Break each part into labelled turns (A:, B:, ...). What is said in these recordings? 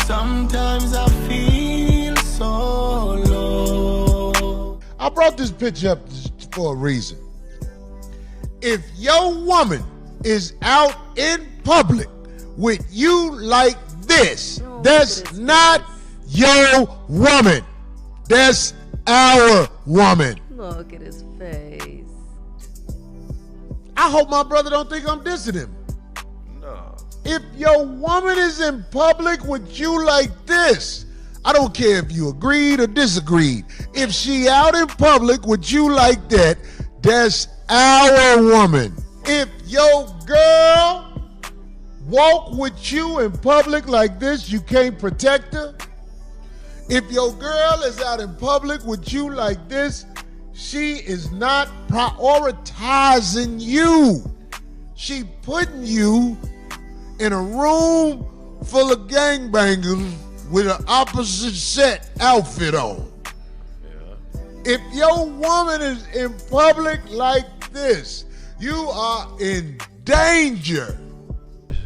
A: Sometimes I feel so low.
B: I brought this picture up for a reason. If your woman is out in public with you like this, that's not your woman. That's our woman.
C: Look at his face.
B: I hope my brother don't think I'm dissing him.
D: No.
B: If your woman is in public with you like this, I don't care if you agreed or disagreed. If she out in public with you like that, that's our woman. If your girl walk with you in public like this, you can't protect her. If your girl is out in public with you like this, she is not prioritizing you. She putting you in a room full of gangbangers with an opposite set outfit on. Yeah. If your woman is in public like this, you are in danger.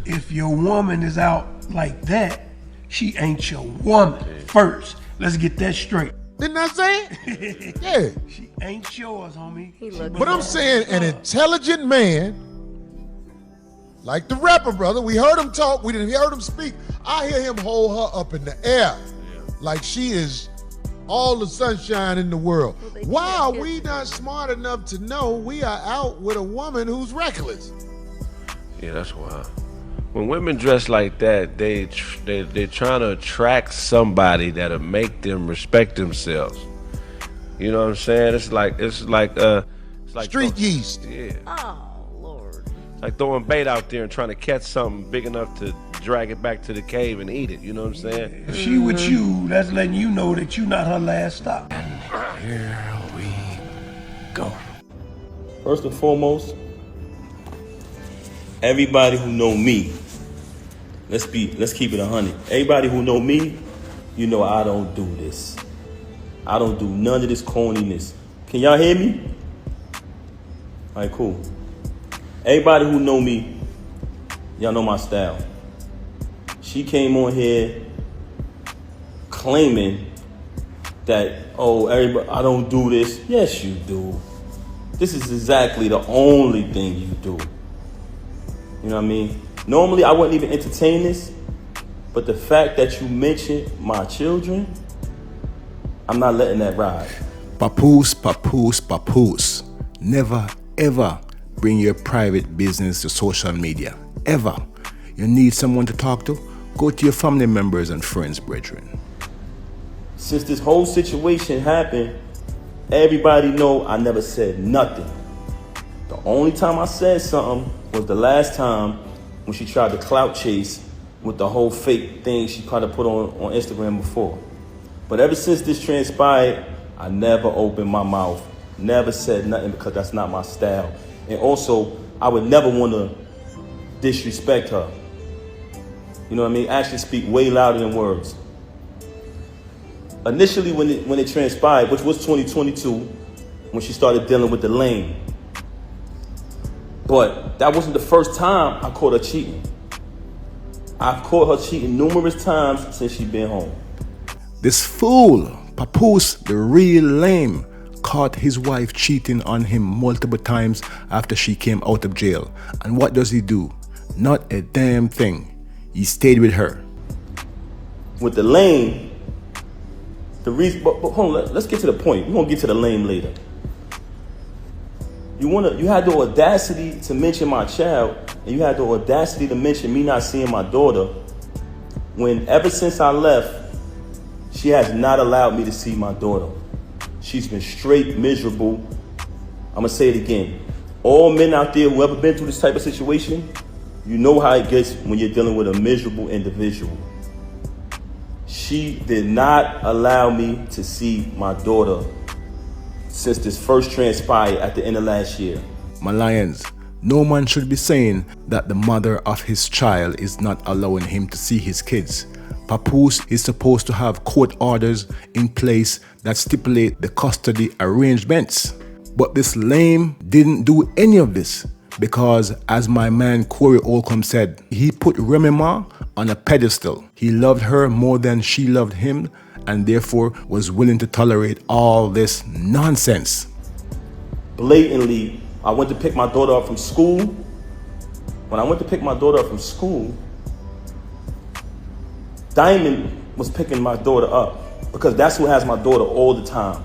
E: If your woman is out like that, she ain't your woman first. Let's get that straight.
B: Didn't I say it? Yeah.
E: She ain't yours, homie.
B: But I'm saying an intelligent man, like the rapper brother, we heard him talk, we didn't hear him speak. I hear him hold her up in the air like she is all the sunshine in the world. Why are we not smart enough to know we are out with a woman who's reckless?
D: Yeah, that's wild. When women dress like that, they're trying to attract somebody that'll make them respect themselves. You know what I'm saying? It's like
B: street yeast.
D: Yeah.
C: Oh, Lord.
D: Like throwing bait out there and trying to catch something big enough to drag it back to the cave and eat it. You know what I'm saying?
E: If she with you, that's letting you know that you're not her last stop.
A: Here we go.
F: First and foremost, everybody who know me, let's keep it 100. Everybody who know me, you know I don't do this. I don't do none of this corniness. Can y'all hear me? All right, cool. Everybody who know me, y'all know my style. She came on here claiming that, oh, everybody, I don't do this. Yes, you do. This is exactly the only thing you do. You know what I mean? Normally, I wouldn't even entertain this, but the fact that you mentioned my children, I'm not letting that ride.
G: Papoose, papoose, papoose. Never, ever bring your private business to social media. Ever. You need someone to talk to? Go to your family members and friends, brethren.
F: Since this whole situation happened, everybody know I never said nothing. The only time I said something was the last time when she tried to clout chase with the whole fake thing she tried to put on Instagram before. But ever since this transpired, I never opened my mouth, never said nothing because that's not my style. And also, I would never want to disrespect her. You know what I mean? Actions speak way louder than words. Initially, when it transpired, which was 2022, when she started dealing with the lane. But that wasn't the first time I caught her cheating. I've caught her cheating numerous times since she's been home.
G: This fool, Papoose, the real lame, caught his wife cheating on him multiple times after she came out of jail. And what does he do? Not a damn thing. He stayed with her.
F: With the lame, the reason, but hold on, let's get to the point. We're gonna get to the lame later. You had the audacity to mention my child, and you had the audacity to mention me not seeing my daughter, when ever since I left, she has not allowed me to see my daughter. She's been straight miserable. I'm gonna say it again. All men out there who ever been through this type of situation, you know how it gets when you're dealing with a miserable individual. She did not allow me to see my daughter since this first transpired at the end of last year.
G: My lions, no man should be saying that the mother of his child is not allowing him to see his kids. Papoose is supposed to have court orders in place that stipulate the custody arrangements. But this lame didn't do any of this because, as my man Corey Olcombe said, he put remyma on a pedestal. He loved her more than she loved him, and therefore was willing to tolerate all this nonsense.
F: Blatantly, I went to pick my daughter up from school. When I went to pick my daughter up from school, Diamond was picking my daughter up because that's who has my daughter all the time.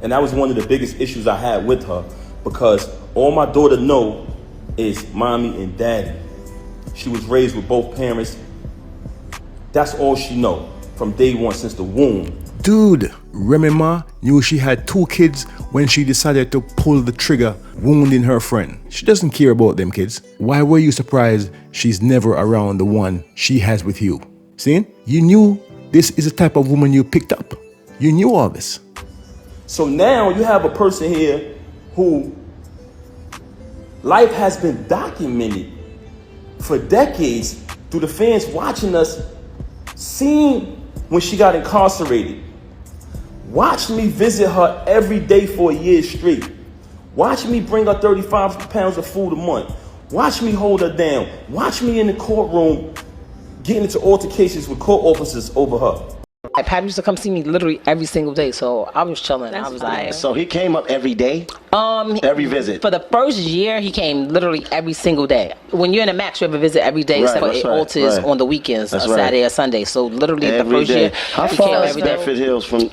F: And that was one of the biggest issues I had with her, because all my daughter know is mommy and daddy. She was raised with both parents. That's all she know from day one, since the womb.
G: Dude, remyma knew she had 2 kids when she decided to pull the trigger, wounding her friend. She doesn't care about them kids. Why were you surprised she's never around the one she has with you? See? You knew this is the type of woman you picked up. You knew all this.
F: So now you have a person here who life has been documented for decades through the fans watching us, seeing when she got incarcerated. Watch me visit her every day for a year straight. Watch me bring her 35 pounds of food a month. Watch me hold her down. Watch me in the courtroom getting into altercations with court officers over her.
H: Pat used to come see me literally every single day, so I was chilling. I was like,
I: so he came up every day? Every visit?
H: For the first year, he came literally every single day. When you're in a max, you have a visit every day, except for it alters on the weekends, Saturday or Sunday. So literally the first year,
I: how far is Bedford Hills from?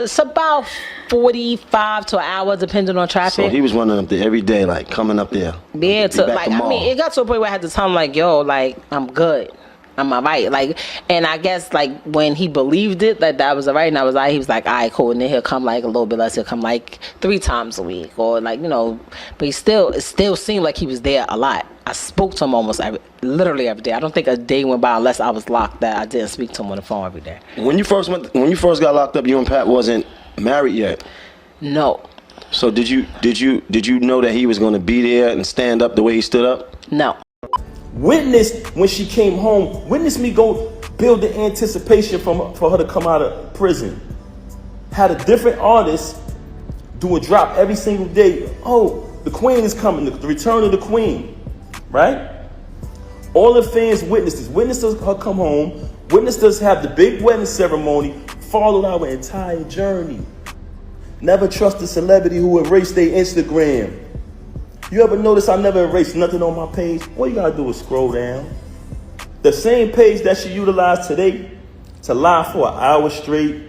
H: It's about 45 to an hour, depending on traffic.
I: So he was running up there every day, like coming up there.
H: Yeah, to, like, I mean, it got to a point where I had to tell him, like, yo, like, I'm good. I'm all right. Like, and I guess, like, when he believed it, that was all right, and I was like, he was like, all right, cool. And then he'll come, like, a little bit less. He'll come, like, 3 times a week, or, like, you know, but it still seemed like he was there a lot. I spoke to him literally every day. I don't think a day went by unless I was locked that I didn't speak to him on the phone every day.
I: When you first got locked up, you and Pat wasn't married yet?
H: No.
I: So did you know that he was going to be there and stand up the way he stood up?
H: No.
F: Witness when she came home. Witness me go build the anticipation for her to come out of prison. Had a different artist do a drop every single day. Oh, the queen is coming. The return of the queen. Right? All the fans witnessed this. Witnessed her come home. Witnessed us have the big wedding ceremony. Followed our entire journey. Never trust a celebrity who erased their Instagram. You ever notice I never erased nothing on my page? All you gotta do is scroll down. The same page that she utilized today to lie for an hour straight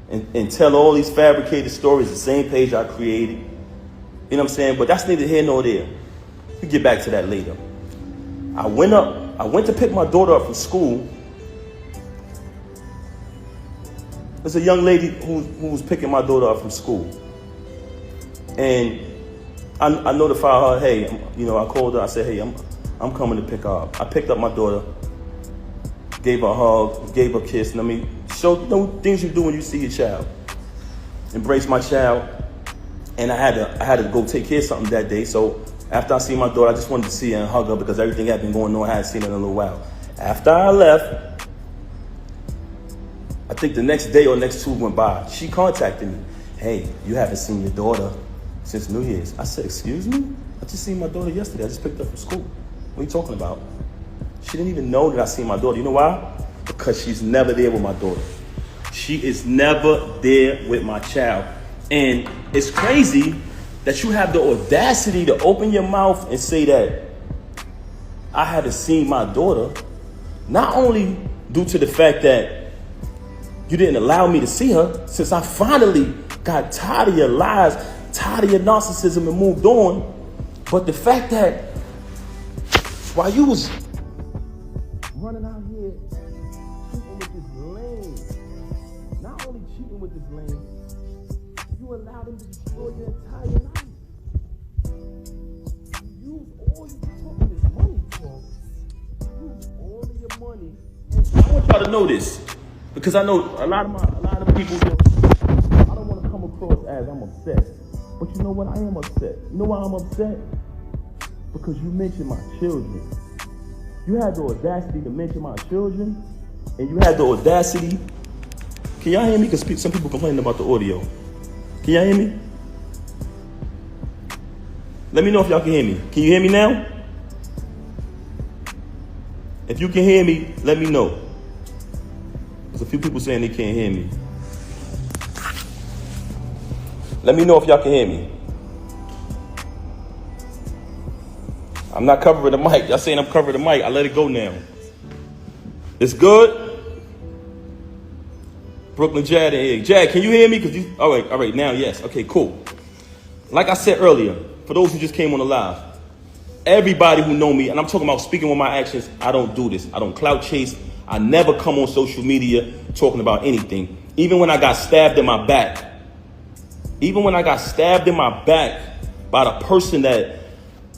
F: and tell all these fabricated stories, the same page I created. You know what I'm saying? But that's neither here nor there. We'll get back to that later. I went to pick my daughter up from school. There's a young lady who was picking my daughter up from school. And I notified her, hey, you know, I called her, I said, hey, I'm coming to pick her up. I picked up my daughter, gave her a hug, gave her a kiss, and I mean, show, you know, things you do when you see your child. Embrace my child, and I had to go take care of something that day, so after I see my daughter, I just wanted to see her and hug her because everything had been going on, I hadn't seen her in a little while. After I left, I think the next day or next 2 went by, she contacted me. Hey, you haven't seen your daughter since New Year's. I said, excuse me? I just seen my daughter yesterday. I just picked her up from school. What are you talking about? She didn't even know that I seen my daughter. You know why? Because she's never there with my daughter. She is never there with my child. And it's crazy that you have the audacity to open your mouth and say that I haven't seen my daughter, not only due to the fact that you didn't allow me to see her, since I finally got tired of your lies, tired of your narcissism and moved on, but the fact that while you was running out here cheating with this lame, not only cheating with this lame, you allowed him to destroy your entire life. You use all your talking this money for. You use all of your money. And I want y'all to know this, because I know a lot of people, I don't want to come across as I'm upset. But you know what? I am upset. You know why I'm upset? Because you mentioned my children. You had the audacity to mention my children, and you had the audacity. Can y'all hear me? Because some people complaining about the audio. Can y'all hear me? Let me know if y'all can hear me. Can you hear me now? If you can hear me, let me know. There's a few people saying they can't hear me. Let me know if y'all can hear me. I'm not covering the mic. Y'all saying I'm covering the mic. I let it go now. It's good? Brooklyn Jad in here. Jad, can you hear me? All right, now, yes. Okay, cool. Like I said earlier, for those who just came on the live, everybody who know me, and I'm talking about speaking with my actions, I don't do this. I don't clout chase. I never come on social media talking about anything. Even when I got stabbed in my back. Even when I got stabbed in my back by the person that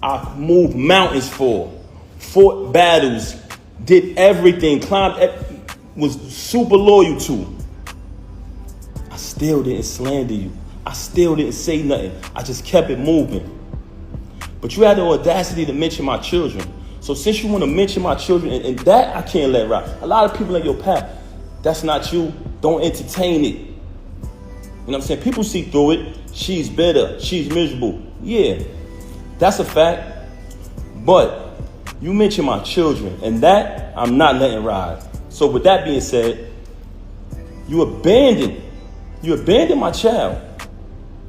F: I moved mountains for, fought battles, did everything, was super loyal to, I still didn't slander you. I still didn't say nothing. I just kept it moving. But you had the audacity to mention my children. So since you want to mention my children, and that I can't let ride. A lot of people in your path, that's not you. Don't entertain it. You know what I'm saying? People see through it. She's bitter. She's miserable. Yeah, that's a fact. But you mentioned my children, and that I'm not letting ride. So with that being said, you abandoned my child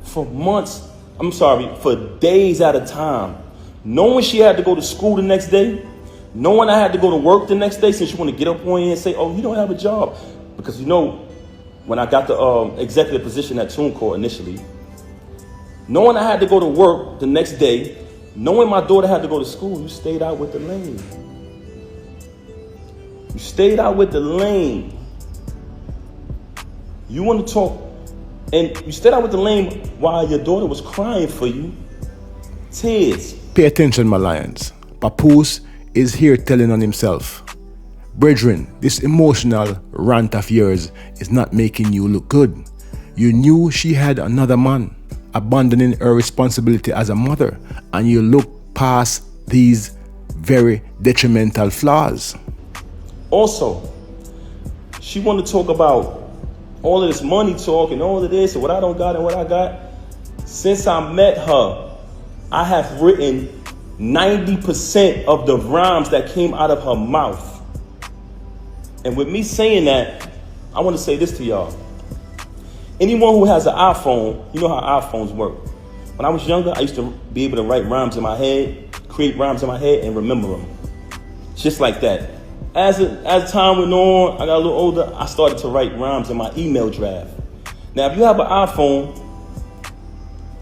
F: for months. For days at a time. Knowing she had to go to school the next day, knowing I had to go to work the next day, since you want to get up on here and say, oh, you don't have a job. Because when I got the executive position at TuneCore initially, knowing I had to go to work the next day, knowing my daughter had to go to school, you stayed out with the lane. You stayed out with the lane. You want to talk, and you stayed out with the lane while your daughter was crying for you. Tears.
G: Pay attention, my lions. Papoose is here telling on himself. Brethren, this emotional rant of yours is not making you look good. You knew she had another man, abandoning her responsibility as a mother, and you look past these very detrimental flaws.
F: Also, she wanted to talk about all of this money talk and all of this and what I don't got and what I got. Since I met her, I have written 90% of the rhymes that came out of her mouth. And with me saying that, I want to say this to y'all. Anyone who has an iPhone, you know how iPhones work. When I was younger, I used to be able to write rhymes in my head, create rhymes in my head, and remember them. Just like that. As time went on, I got a little older, I started to write rhymes in my email draft. Now, if you have an iPhone,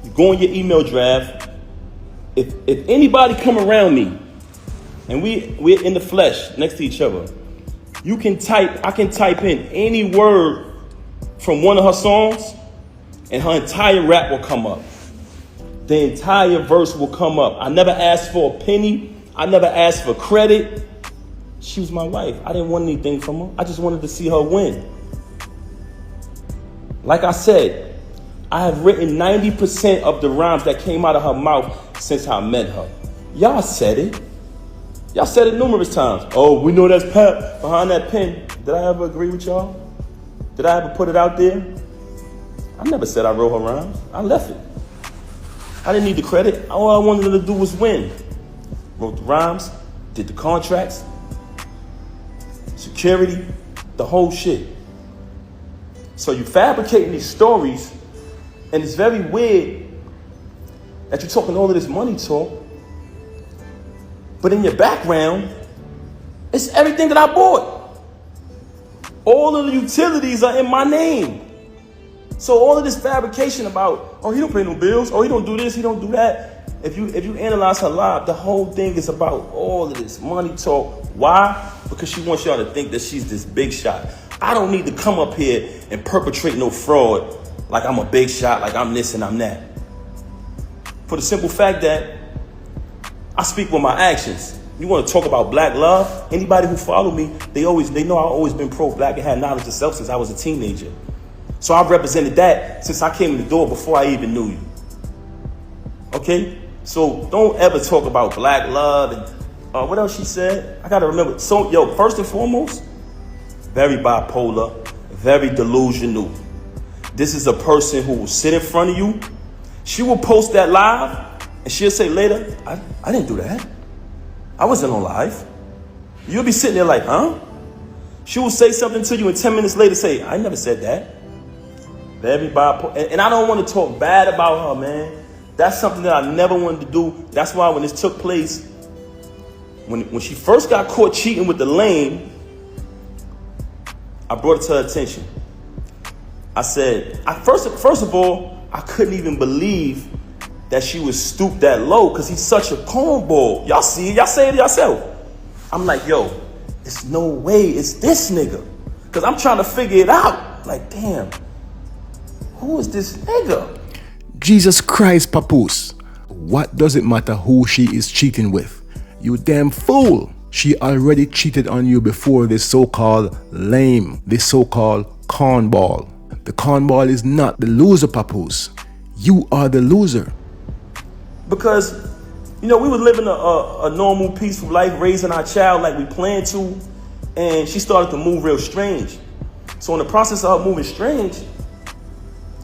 F: you go in your email draft. If anybody come around me, and we're in the flesh next to each other, I can type in any word from one of her songs, and her entire rap will come up. The entire verse will come up. I never asked for a penny. I never asked for credit. She was my wife. I didn't want anything from her. I just wanted to see her win. Like I said, I have written 90% of the rhymes that came out of her mouth since I met her. Y'all said it. Y'all said it numerous times. Oh, we know that's Pep behind that pen. Did I ever agree with y'all? Did I ever put it out there? I never said I wrote her rhymes. I left it. I didn't need the credit. All I wanted her to do was win. Wrote the rhymes, did the contracts, security, the whole shit. So you fabricating these stories, and it's very weird that you're talking all of this money talk, but in your background, it's everything that I bought. All of the utilities are in my name. So all of this fabrication about, oh, he don't pay no bills, oh, he don't do this, he don't do that. If you analyze her life, the whole thing is about all of this money talk. Why? Because she wants y'all to think that she's this big shot. I don't need to come up here and perpetrate no fraud like I'm a big shot, like I'm this and I'm that. For the simple fact that I speak with my actions. You want to talk about black love? Anybody who follow me, they know I've always been pro-black and had knowledge of self since I was a teenager. So I've represented that since I came in the door before I even knew you. Okay? So don't ever talk about black love and what else she said? I gotta remember. So first and foremost, very bipolar, very delusional. This is a person who will sit in front of you. She will post that live and she'll say later, I didn't do that. I wasn't on live. You'll be sitting there like, huh? She will say something to you and 10 minutes later say, I never said that. Everybody, and I don't want to talk bad about her, man. That's something that I never wanted to do. That's why when this took place, when she first got caught cheating with the lame, I brought it to her attention. I said, first of all, I couldn't even believe that she was stooped that low because he's such a cornball. Y'all see it, y'all say it yourself. I'm like, yo, it's no way it's this nigga. Because I'm trying to figure it out. Like, damn, who is this nigga?
G: Jesus Christ, Papoose. What does it matter who she is cheating with? You damn fool. She already cheated on you before this so-called lame, this so-called cornball. The cornball is not the loser, Papoose. You are the loser.
F: Because, we were living a normal, peaceful life, raising our child like we planned to, and she started to move real strange. So in the process of her moving strange,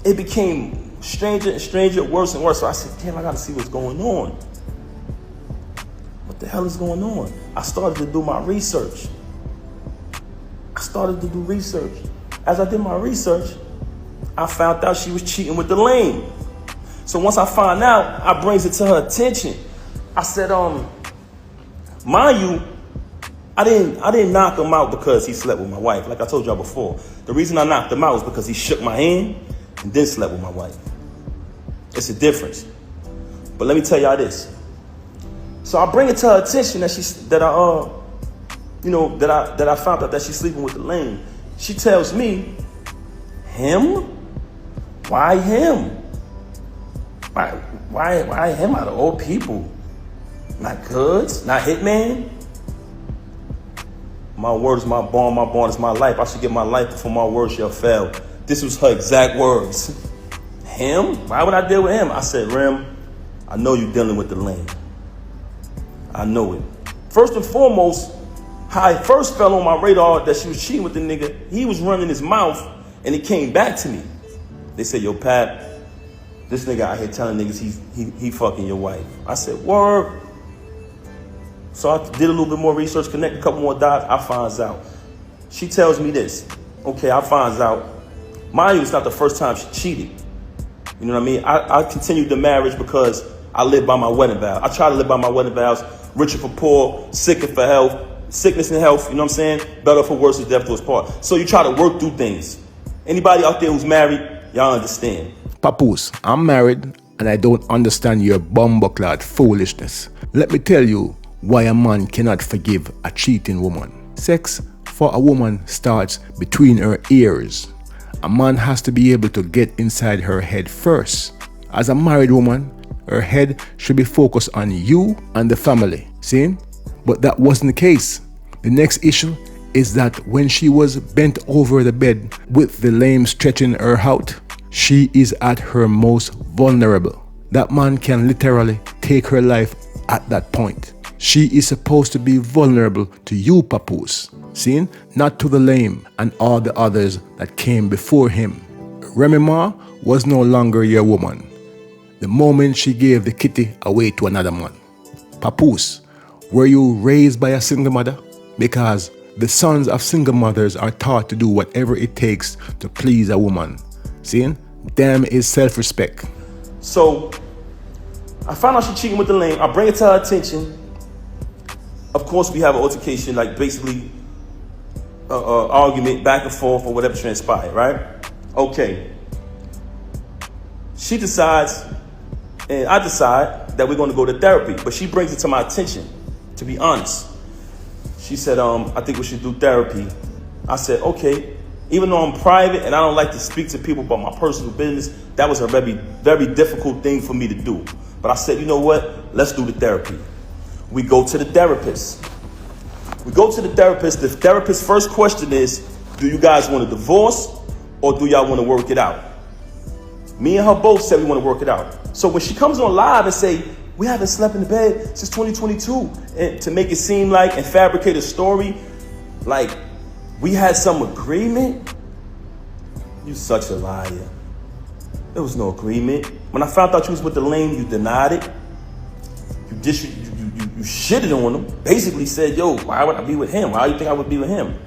F: it became stranger and stranger, worse and worse. So I said, damn, I gotta see what's going on. What the hell is going on? I started to do my research. As I did my research, I found out she was cheating with the lame. So once I find out, I brings it to her attention. I said, mind you, I didn't knock him out because he slept with my wife. Like I told y'all before, the reason I knocked him out was because he shook my hand and then slept with my wife. It's a difference. But let me tell y'all this. So I bring it to her attention that I found out that she's sleeping with the lame. She tells me, him? Why him? Why him out of all people? Not Goods? Not Hitman? My word is my bond, my bond is my life. I should give my life before my word shall fail. This was her exact words. Him? Why would I deal with him? I said, Rem, I know you're dealing with the lame. I know it. First and foremost, how I first fell on my radar that she was cheating with the nigga, he was running his mouth and it came back to me. They said, yo, Pat, this nigga out here telling niggas he fucking your wife. I said, word. So I did a little bit more research, connect a couple more dots. I finds out. She tells me this. Okay, I finds out. Mind you, it's not the first time she cheated. You know what I mean? I continued the marriage because I live by my wedding vow. I try to live by my wedding vows. Richer for poor, sicker for health, sickness and health, you know what I'm saying? Better for worse, is death to us part. So you try to work through things. Anybody out there who's married, y'all understand.
G: Papoose, I'm married and I don't understand your bumbucklad foolishness. Let me tell you why a man cannot forgive a cheating woman. Sex for a woman starts between her ears. A man has to be able to get inside her head first. As a married woman, her head should be focused on you and the family. See? But that wasn't the case. The next issue is that when she was bent over the bed with the lame stretching her out, she is at her most vulnerable. That man can literally take her life at that point. She is supposed to be vulnerable to you, Papoose. See? Not to the lame and all the others that came before him. Remyma was no longer your woman the moment she gave the kitty away to another man. Papoose, were you raised by a single mother? Because the sons of single mothers are taught to do whatever it takes to please a woman. See? Damn is self-respect.
F: So I found out she cheating with the lame. I bring it to her attention. Of course, we have an altercation, like basically argument back and forth or whatever transpired, right? Okay. She decides, and I decide that we're going to go to therapy. But she brings it to my attention, to be honest. She said, I think we should do therapy. I said, okay. Even though I'm private and I don't like to speak to people about my personal business, that was a very, very difficult thing for me to do. But I said, you know what? Let's do the therapy. We go to the therapist. The therapist's first question is, do you guys want a divorce or do y'all want to work it out? Me and her both said we want to work it out. So when she comes on live and say, we haven't slept in the bed since 2022, and to make it seem like and fabricate a story like we had some agreement, you such a liar. There was no agreement. When I found out you was with the lame, you denied it. You You shitted on him. Basically said, yo, why would I be with him? Why do you think I would be with him?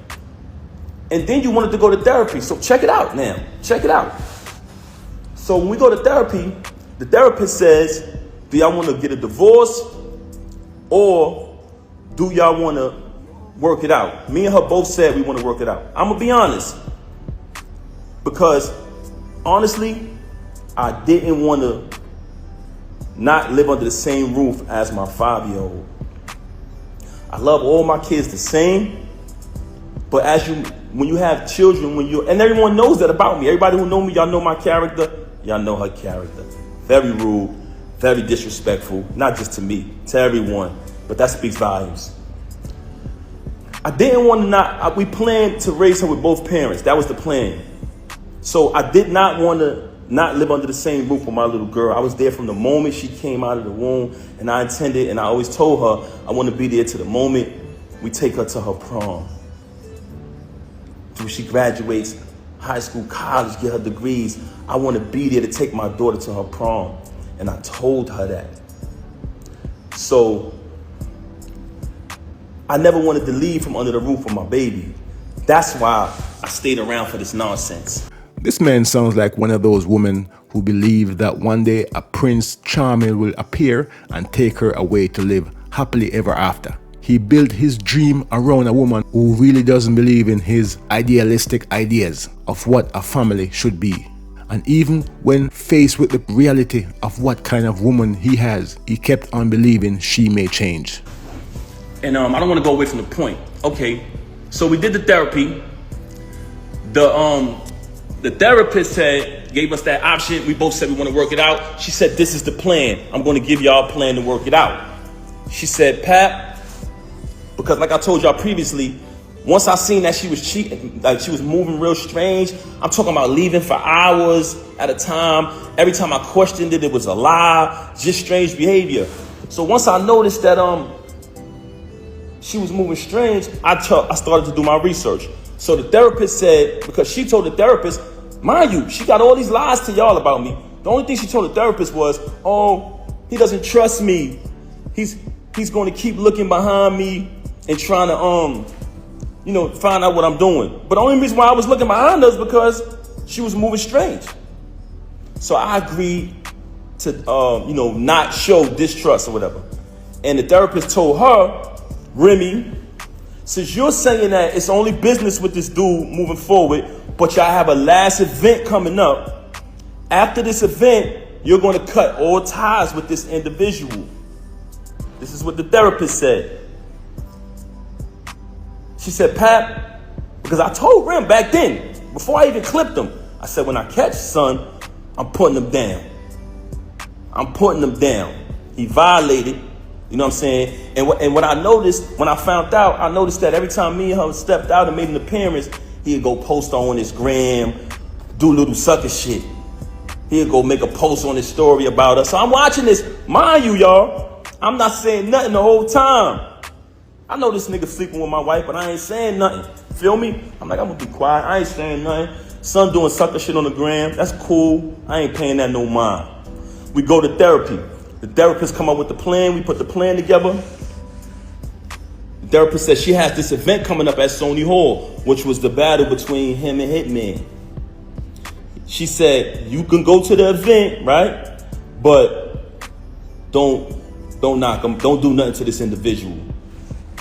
F: And then you wanted to go to therapy. So check it out now. Check it out. So when we go to therapy, the therapist says, do y'all want to get a divorce or do y'all want to work it out? Me and her both said we want to work it out. I'm going to be honest. Because honestly, I didn't want to not live under the same roof as my 5-year-old. I love all my kids the same. But when you have children, and everyone knows that about me. Everybody who know me, y'all know my character. Y'all know her character. Very rude, very disrespectful, not just to me, to everyone. But that speaks volumes. I didn't want to we planned to raise her with both parents. That was the plan. So I did not want to not live under the same roof with my little girl. I was there from the moment she came out of the womb, and I intended, and I always told her, I want to be there to the moment we take her to her prom. Till she graduates high school, college, get her degrees. I want to be there to take my daughter to her prom. And I told her that. So I never wanted to leave from under the roof of my baby. That's why I stayed around for this nonsense.
G: This man sounds like one of those women who believe that one day a Prince Charming will appear and take her away to live happily ever after. He built his dream around a woman who really doesn't believe in his idealistic ideas of what a family should be. And even when faced with the reality of what kind of woman he has, he kept on believing she may change.
F: And I don't want to go away from the point. Okay, so we did the therapy. The therapist gave us that option. We both said we want to work it out. She said, this is the plan. I'm going to give y'all a plan to work it out. She said, Pap, because like I told y'all previously, once I seen that she was cheating, like she was moving real strange, I'm talking about leaving for hours at a time. Every time I questioned it, it was a lie, just strange behavior. So once I noticed that she was moving strange, I started to do my research. So the therapist said, because she told the therapist, mind you, she got all these lies to y'all about me. The only thing she told the therapist was, oh, he doesn't trust me. He's going to keep looking behind me and trying to, find out what I'm doing. But the only reason why I was looking behind her is because she was moving strange. So I agreed to, not show distrust or whatever. And the therapist told her, Remy, since you're saying that it's only business with this dude moving forward, but y'all have a last event coming up, after this event, you're going to cut all ties with this individual. This is what the therapist said. She said, Pap, because I told Rim back then, before I even clipped him, I said, when I catch son, I'm putting him down. I'm putting him down. He violated, you know what I'm saying? And what I noticed, when I found out, I noticed that every time me and her stepped out and made an appearance, he'd go post on his gram, do little sucker shit. He'd go make a post on his story about us. So I'm watching this. Mind you, y'all, I'm not saying nothing the whole time. I know this nigga sleeping with my wife, but I ain't saying nothing. Feel me? I'm like, I'm gonna be quiet. I ain't saying nothing. Son doing sucker shit on the gram. That's cool. I ain't paying that no mind. We go to therapy. The therapist come up with the plan. We put the plan together. The therapist said she has this event coming up at Sony Hall, which was the battle between him and Hitman. She said, you can go to the event, right? But don't knock him. Don't do nothing to this individual.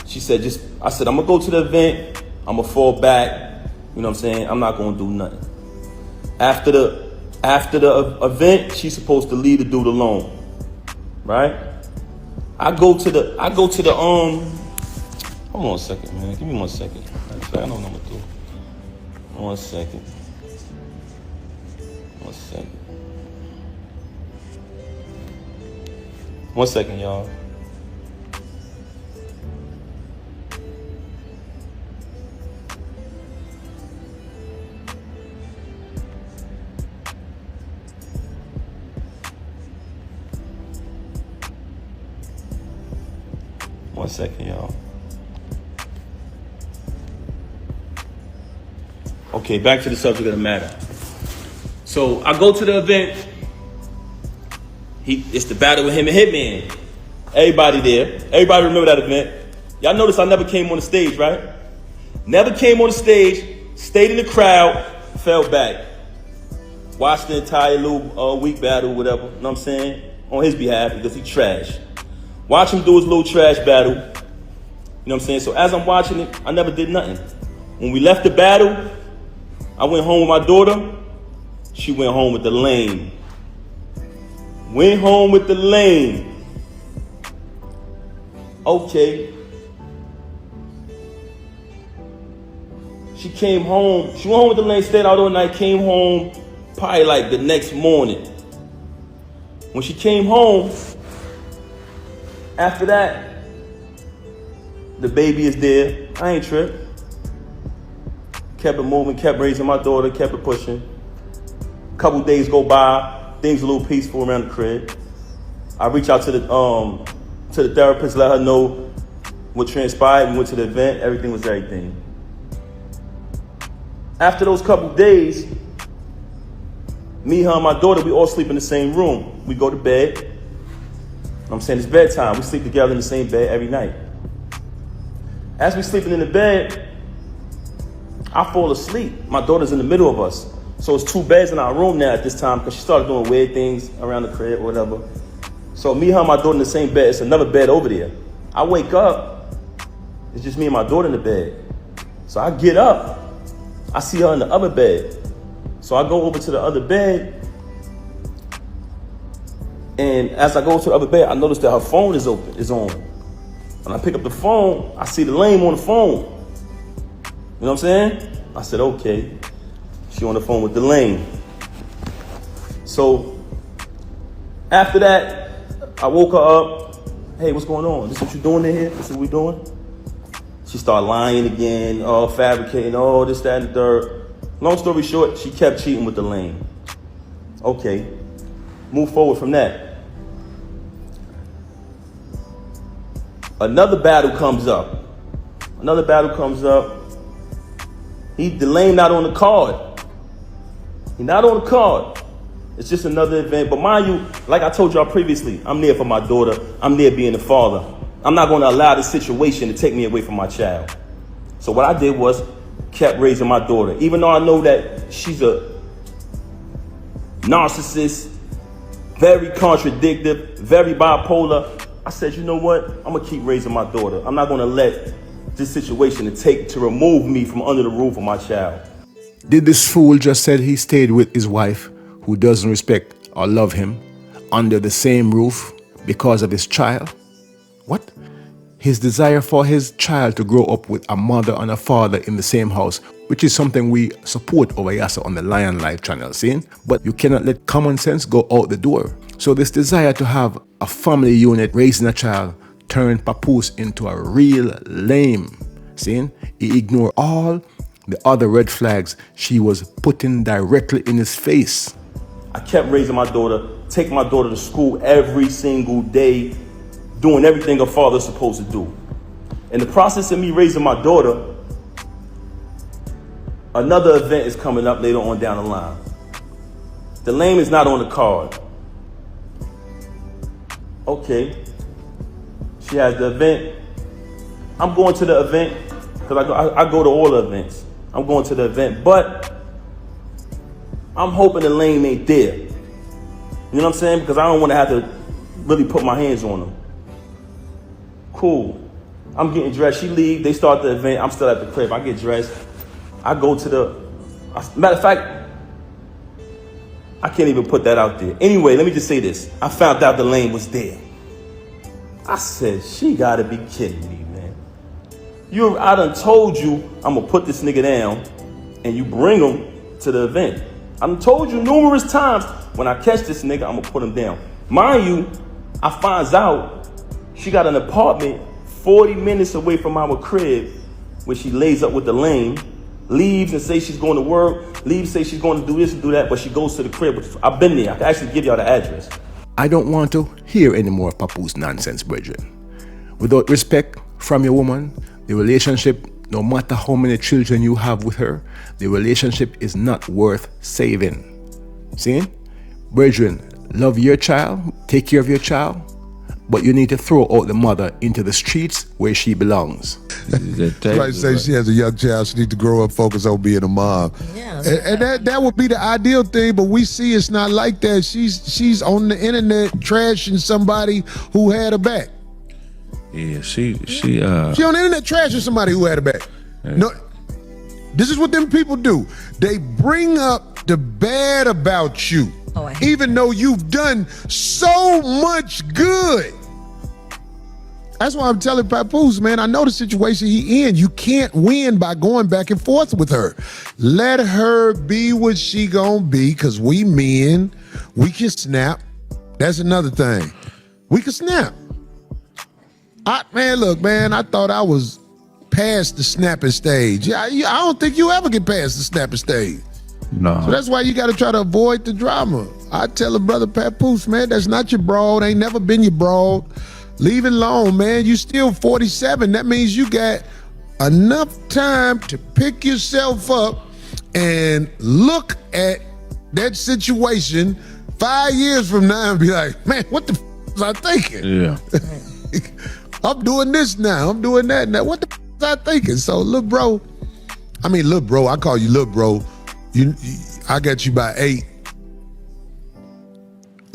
F: She said, I said, I'm gonna go to the event. I'm gonna fall back. You know what I'm saying? I'm not gonna do nothing. After the event, she's supposed to leave the dude alone. Right? I go to the hold on a second, man. Give me 1 second. I don't know what I'm gonna do. 1 second. 1 second. 1 second, y'all. One second, y'all. Okay, back to the subject of the matter. So I go to the event. It's the battle with him and Hitman. Everybody there. Everybody remember that event. Y'all notice I never came on the stage, right? Never came on the stage, stayed in the crowd, fell back. Watched the entire little week battle, whatever, you know what I'm saying? On his behalf, because he trash. Watch him do his little trash battle. You know what I'm saying? So as I'm watching it, I never did nothing. When we left the battle, I went home with my daughter. She went home with the lame. Went home with the lame. Okay. She came home. She went home with the lane, stayed out all night, came home probably like the next morning. When she came home, after that, the baby is there. I ain't tripped. Kept it moving, kept raising my daughter, kept it pushing. A couple days go by, things a little peaceful around the crib. I reach out to the therapist, let her know what transpired. We went to the event, everything was everything. After those couple days, me, her, and my daughter, we all sleep in the same room. We go to bed. You know what I'm saying? It's bedtime. We sleep together in the same bed every night. As we sleeping in the bed, I fall asleep. My daughter's in the middle of us. So it's 2 beds in our room now at this time because she started doing weird things around the crib or whatever. So me, her, and my daughter in the same bed. It's another bed over there. I wake up. It's just me and my daughter in the bed. So I get up. I see her in the other bed. So I go over to the other bed. And as I go to the other bed, I notice that her phone is on. When I pick up the phone, I see the lame on the phone. You know what I'm saying? I said, okay. She on the phone with the lame. So after that, I woke her up. Hey, what's going on? This what you doing in here? This is what we doing? She started lying again, fabricating, this, that, and the third. Long story short, she kept cheating with the lame. Okay, move forward from that. Another battle comes up. The lame not on the card. He not on the card. It's just another event. But mind you, like I told y'all previously, I'm there for my daughter. I'm there being the father. I'm not going to allow this situation to take me away from my child. So what I did was kept raising my daughter. Even though I know that she's a narcissist, very contradictive, very bipolar, I said, you know what? I'm going to keep raising my daughter. I'm not going to let this situation to remove me from under the roof of my child.
G: Did this fool just said he stayed with his wife, who doesn't respect or love him, under the same roof because of his child? What? His desire for his child to grow up with a mother and a father in the same house, which is something we support over here on the Lion Life channel, seeing? But you cannot let common sense go out the door. So this desire to have a family unit raising a child turned Papoose into a real lame, seeing? He ignored all the other red flags she was putting directly in his face.
F: I kept raising my daughter, taking my daughter to school every single day, doing everything a father's supposed to do. In the process of me raising my daughter, another event is coming up later on down the line. The lame is not on the card. Okay. She has the event. I'm going to the event because I go to all the events. I'm going to the event, but I'm hoping the lame ain't there. You know what I'm saying? Because I don't want to have to really put my hands on him. Cool. I'm getting dressed. She leave. They start the event. I'm still at the crib. I get dressed. I go to matter of fact, I can't even put that out there. Anyway, let me just say this. I found out the lane was there. I said, she gotta be kidding me, man. I done told you I'm gonna put this nigga down and you bring him to the event. I done told you numerous times, when I catch this nigga, I'm gonna put him down. Mind you, I finds out she got an apartment 40 minutes away from our crib where she lays up with the lame, leaves and says she's going to work, leaves, say she's going to do this and do that, but she goes to the crib. I've been there. I can actually give y'all the address.
G: I don't want to hear any more Papoose nonsense, brethren. Without respect from your woman, the relationship, no matter how many children you have with her, the relationship is not worth saving. See? Brethren, love your child, take care of your child, but you need to throw out the mother into the streets where she belongs.
B: Somebody say she has a young child, she needs to grow up, focus on being a mom.
C: Yeah,
B: And that would be the ideal thing, but we see it's not like that. She's on the internet trashing somebody who had her back.
D: Yeah, she
B: She on the internet trashing somebody who had her back. No, this is what them people do. They bring up the bad about you, even though you've done so much good. That's why I'm telling Papoose, man, I know the situation he in. You can't win by going back and forth with her. Let her be what she gonna be, because we men, we can snap. That's another thing. We can snap. Look, man, I thought I was past the snapping stage. I don't think you ever get past the snapping stage.
A: No.
B: So that's why you got to try to avoid the drama. I tell a brother Papoose, man, that's not your broad. Ain't never been your broad. Leave it alone, man. You still 47. That means you got enough time to pick yourself up and look at that situation 5 years from now and be like, man, what the was I thinking?
A: Yeah.
B: I'm doing this now. I'm doing that now. What the was I thinking? So, look, bro. I call you look, bro. I got you by 8.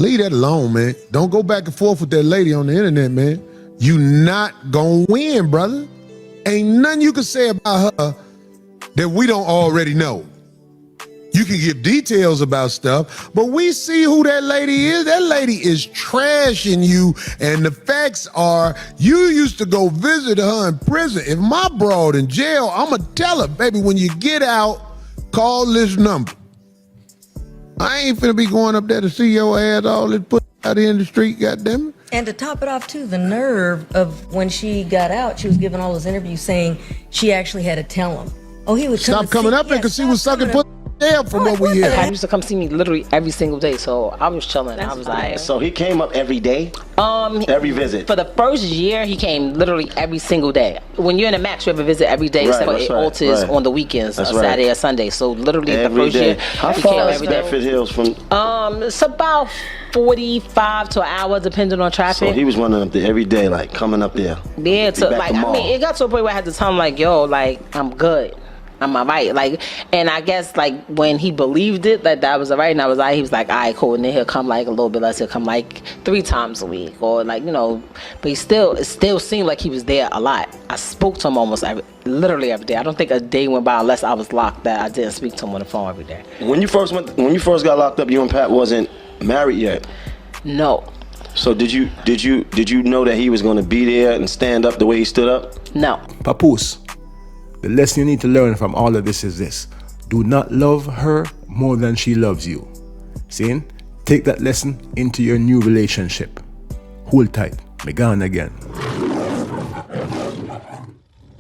B: Leave that alone, man. Don't go back and forth with that lady on the internet, man. You not gonna win, brother. Ain't nothing you can say about her that we don't already know. You can give details about stuff, but we see who that lady is. That lady is trashing you, and the facts are you used to go visit her in prison. If my broad in jail, I'ma tell her, baby, when you get out, call this number. I ain't finna be going up there to see your ass all this put out in the street, goddamn it.
C: And to top it off too, the nerve of when she got out, she was giving all those interviews saying she actually had to tell him. Oh, he would
B: stop coming up here because she was sucking pussy from what we hear.
H: He used to come see me literally every single day, so I was chilling. I was like,
I: So he came up every day? Every visit?
H: for the first year, he came literally every single day. When you're in a max, you have a visit every day,
I: Right,
H: except for
I: that's
H: it
I: right,
H: alters
I: right.
H: on the weekends,
I: That's
H: Saturday
I: right.
H: or Sunday. So literally the
I: Every
H: first
I: day.
H: year,
I: How
H: he came
I: far is
H: every day.
I: Bedford Hills from?
H: It's about 45 to an hour, depending on traffic.
I: So he was running up there every day, like coming up there.
H: Yeah,
I: Be back tomorrow.
H: it got to a point where I had to tell him, like, yo, like, I'm good. I'm all right. Like, and I guess, like, when he believed it, that was all right, and I was like, he was like, all right, cool. And then he'll come, like, a little bit less. He'll come, like, 3 times a week, or, like, you know, but it still seemed like he was there a lot. I spoke to him literally every day. I don't think a day went by unless I was locked that I didn't speak to him on the phone every day.
I: When you first got locked up, you and Pat wasn't married yet.
H: No.
I: So did you know that he was going to be there and stand up the way he stood up?
H: No.
G: Papoose, the lesson you need to learn from all of this is this. Do not love her more than she loves you. See? Take that lesson into your new relationship. Hold tight. Me gone again.